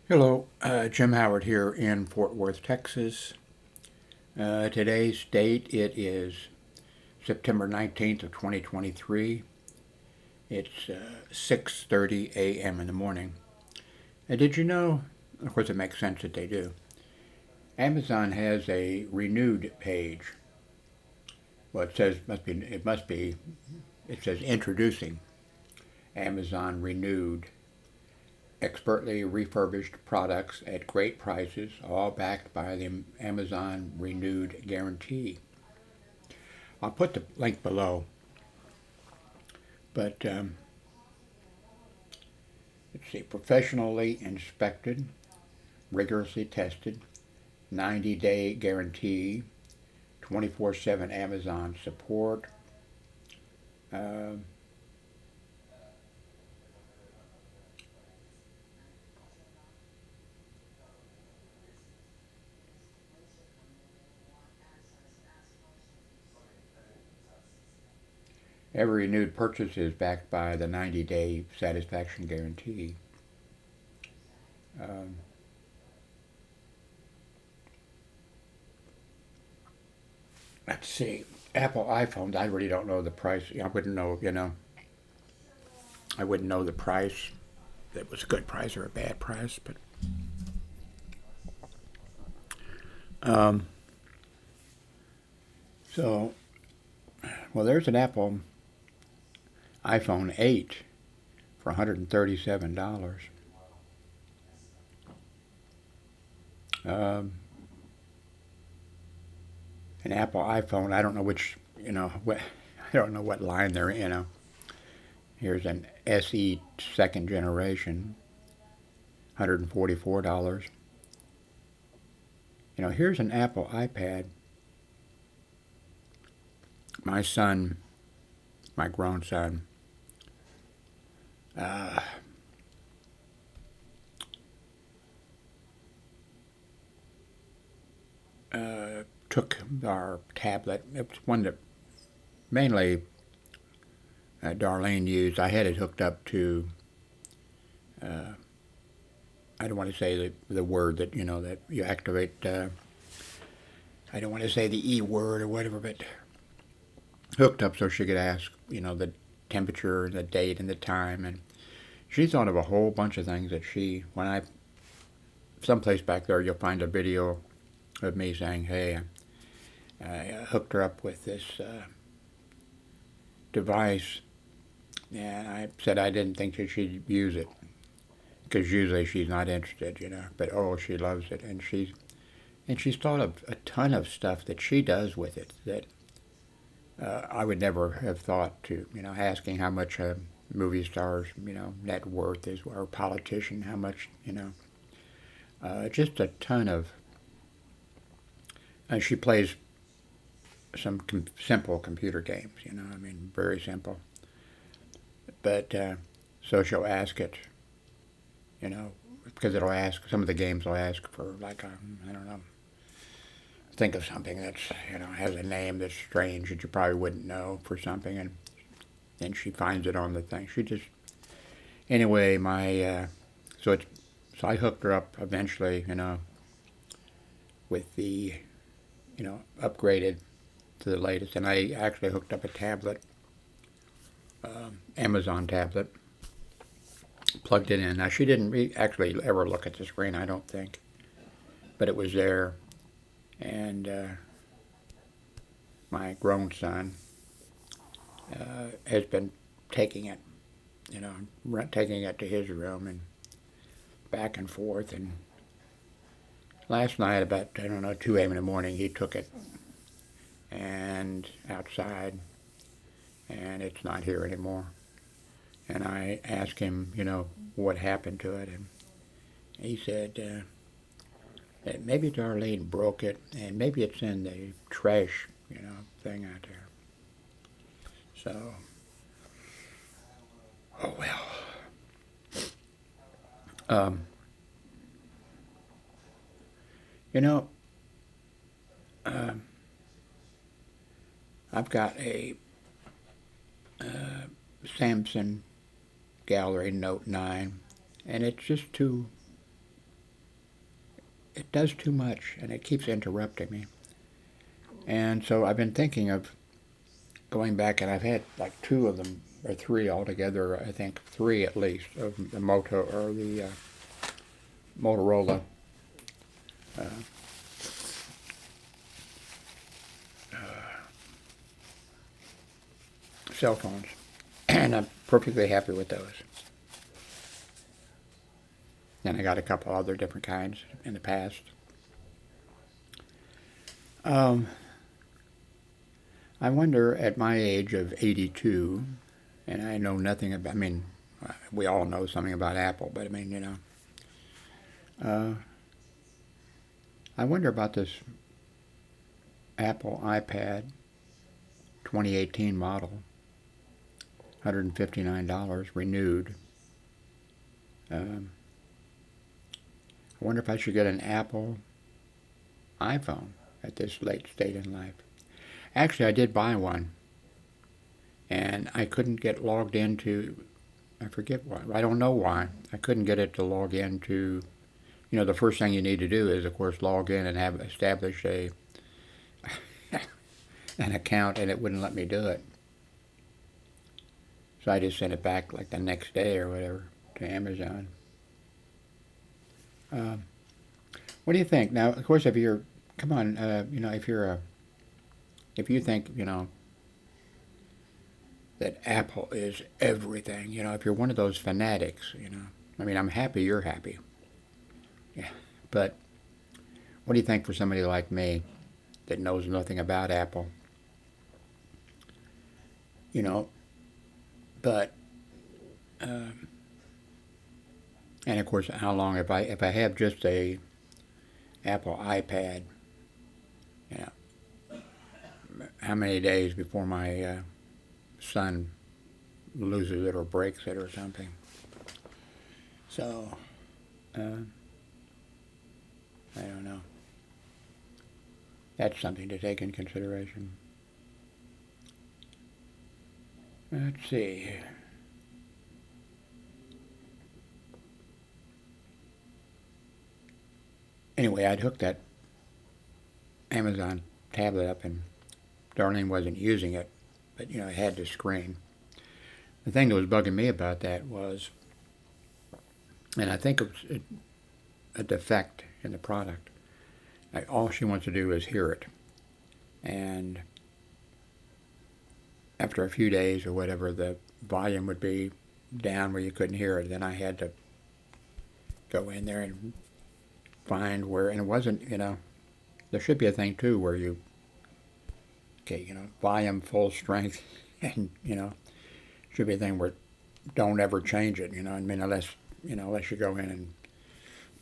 Hello, Jim Howard here in Fort Worth, Texas. Today's date, it is September 19th of 2023. It's 6:30 a.m. in the morning. Did you know, of course it makes sense that they do, Amazon has a renewed page. Well, it says introducing Amazon renewed, expertly refurbished products at great prices, all backed by the Amazon renewed guarantee. I'll put the link below, but let's see, professionally inspected, rigorously tested, 90-day guarantee, 24/7 Amazon support. Uh, every renewed purchase is backed by the 90-day satisfaction guarantee. Um, let's see, Apple iPhones, I really don't know the price. I wouldn't know, I wouldn't know the price. If it was a good price or a bad price, but um, so, well, there's an Apple iPhone 8 for $137. Um, an Apple iPhone, I don't know which, what, I don't know what line they're in. Here's an SE second generation, $144. Here's an Apple iPad. My son, my grown son, uh, took our tablet. It was one that mainly Darlene used. I had it hooked up to, uh, I don't want to say the word that you activate. I don't want to say the E word or whatever, but hooked up so she could ask, the temperature, the date, and the time. And she thought of a whole bunch of things that someplace back there, you'll find a video of me saying, hey, I hooked her up with this device, and I said I didn't think that she'd use it because usually she's not interested. But oh, she loves it, and she's thought of a ton of stuff that she does with it that I would never have thought to, asking how much a movie star's, net worth is, or a politician, how much, just a ton of. She plays some simple computer games, very simple. But so she'll ask it, because it'll ask, some of the games will ask for, like, I don't know, think of something that's, has a name that's strange that you probably wouldn't know for something, and then she finds it on the thing. Anyway, so I hooked her up eventually, with the, upgraded to the latest, and I actually hooked up a tablet, Amazon tablet, plugged it in. Now, she didn't actually ever look at the screen, I don't think, but it was there, and my grown son has been taking it, taking it to his room and back and forth. And last night, about, I don't know, 2 a.m. in the morning, he took it and outside, and it's not here anymore. And I asked him, what happened to it, and he said that maybe Darlene broke it, and maybe it's in the trash, thing out there. So, oh well. Um, you know, um, I've got a Samsung Gallery Note 9, and it's just too it does too much, and it keeps interrupting me. And so I've been thinking of going back, and I've had like two of them, or three altogether, I think three at least, of the Motorola uh, cell phones, and I'm perfectly happy with those. And I got a couple other different kinds in the past. Um, I wonder, at my age of 82, and I know nothing about, I mean, we all know something about Apple, but I mean, I wonder about this Apple iPad 2018 model, $159 renewed. Um, I wonder if I should get an Apple iPhone at this late stage in life. Actually, I did buy one, and I couldn't get logged into, I forget why, I don't know why. I couldn't get it to log into, the first thing you need to do is, of course, log in and have established an account, and it wouldn't let me do it. So I just sent it back like the next day or whatever to Amazon. What do you think? Now, of course, if you're, come on, if you think, that Apple is everything, if you're one of those fanatics, I mean, I'm happy you're happy. Yeah. But what do you think for somebody like me that knows nothing about Apple? But, and of course, how long, if I have just a Apple iPad, you know, how many days before my son loses it or breaks it or something. So, I don't know. That's something to take in consideration. Let's see. Anyway, I'd hooked that Amazon tablet up, and Darlene wasn't using it, but it had the screen. The thing that was bugging me about that was, and I think it was a defect in the product, all she wants to do is hear it. And after a few days or whatever, the volume would be down where you couldn't hear it. Then I had to go in there and find where, and it wasn't, there should be a thing too where you, volume full strength, and, should be a thing where don't ever change it, I mean, unless you go in and,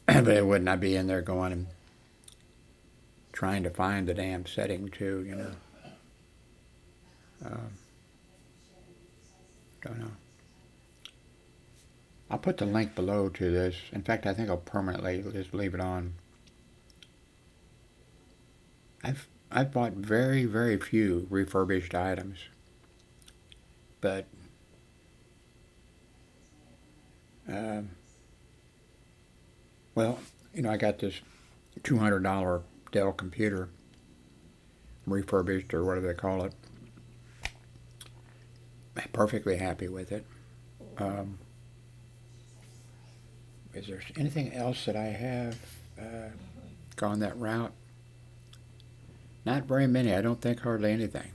but it wouldn't. I'd be in there going and trying to find the damn setting too, don't know. I'll put the link below to this. In fact, I think I'll permanently just leave it on. I've bought very, very few refurbished items, but well, I got this $200 Dell computer, refurbished or whatever they call it. I'm perfectly happy with it. Is there anything else that I have gone that route? Not very many. I don't think hardly anything.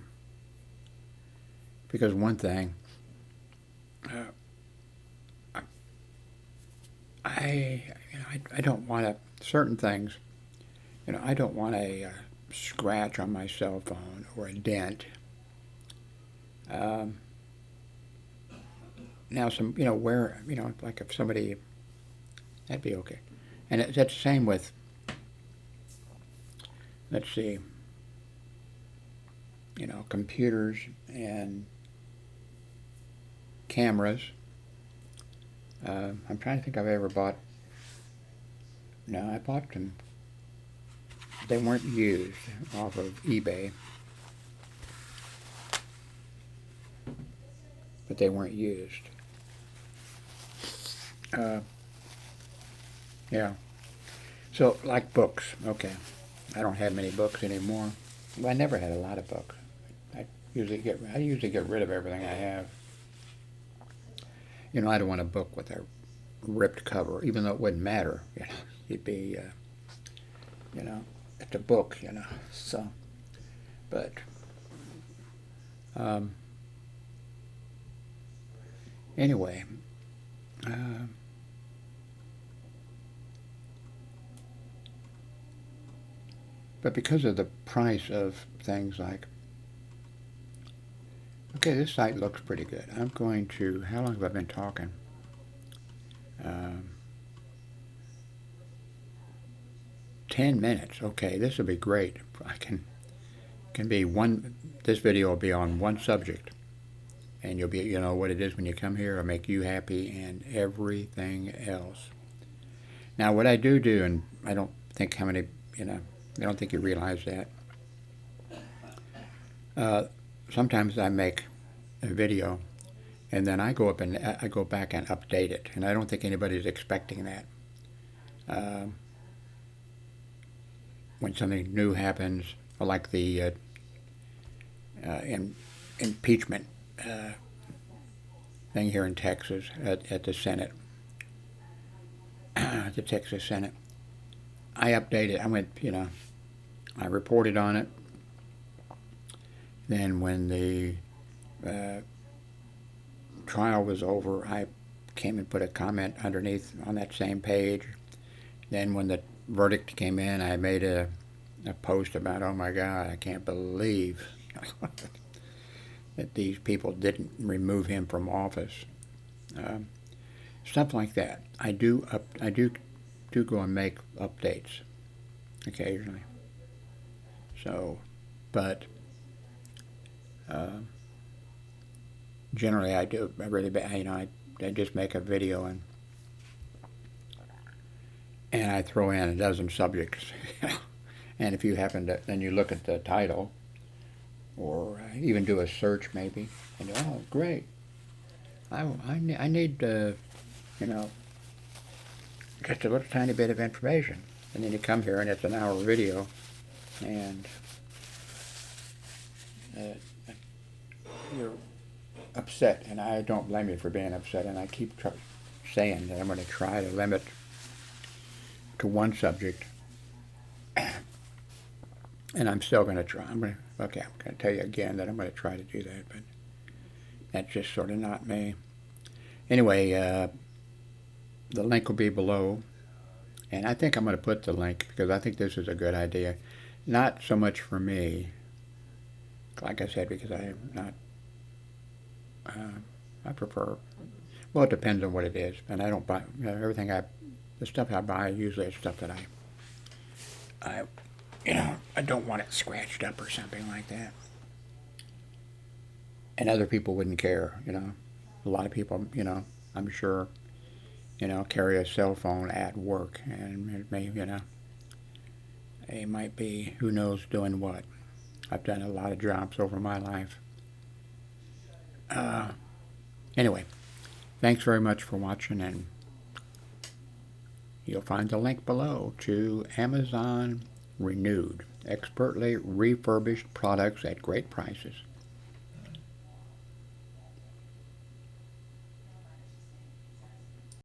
Because one thing, I don't want to, certain things, I don't want a scratch on my cell phone or a dent. Now where, like if somebody, that'd be okay. And that's the same with, let's see, computers and cameras. I'm trying to think if I've ever bought, no, I bought them. They weren't used off of eBay. But they weren't used. Yeah. So, like books, okay. I don't have many books anymore. Well, I never had a lot of books. I usually get rid of everything I have. You know, I don't want a book with a ripped cover, even though it wouldn't matter. You know, you'd be, you know, it's a book, you know. So, but um, anyway, uh, but because of the price of things like, okay, this site looks pretty good. I'm going to, how long have I been talking? Um, 10 minutes. Okay, this will be great. I can be one. This video will be on one subject, and you'll be, you know, what it is when you come here. It'll make you happy and everything else. Now, what I do, and I don't think how many, you know, I don't think you realize that. Sometimes I make a video, and then I go up and I go back and update it, and I don't think anybody's expecting that. When something new happens, like the impeachment thing here in Texas at the Senate, the Texas Senate, I updated. I went, you know, I reported on it. Then when the trial was over, I came and put a comment underneath on that same page. Then when the verdict came in, I made a post about, oh my God, I can't believe that these people didn't remove him from office. Stuff like that. I do go and make updates occasionally. So, but generally I do. I really, you know, I just make a video and I throw in a dozen subjects. And if you happen to, then you look at the title, or even do a search maybe, and oh, great. I need, you know, just a little tiny bit of information. And then you come here and it's an hour video, and you're upset, and I don't blame you for being upset, and I keep saying that I'm going to try to limit to one subject, and I'm still going to try. I'm going to tell you again that I'm going to try to do that, but that's just sort of not me. Anyway, the link will be below, and I think I'm going to put the link because I think this is a good idea. Not so much for me, like I said, because I am not, I prefer, well, it depends on what it is, and I don't buy, you know, everything the stuff I buy usually is stuff that I, you know, I don't want it scratched up or something like that. And other people wouldn't care, you know. A lot of people, you know, I'm sure, you know, carry a cell phone at work, and it may, you know, they might be, who knows, doing what. I've done a lot of jobs over my life. Anyway, thanks very much for watching, and you'll find the link below to Amazon Renewed, expertly refurbished products at great prices.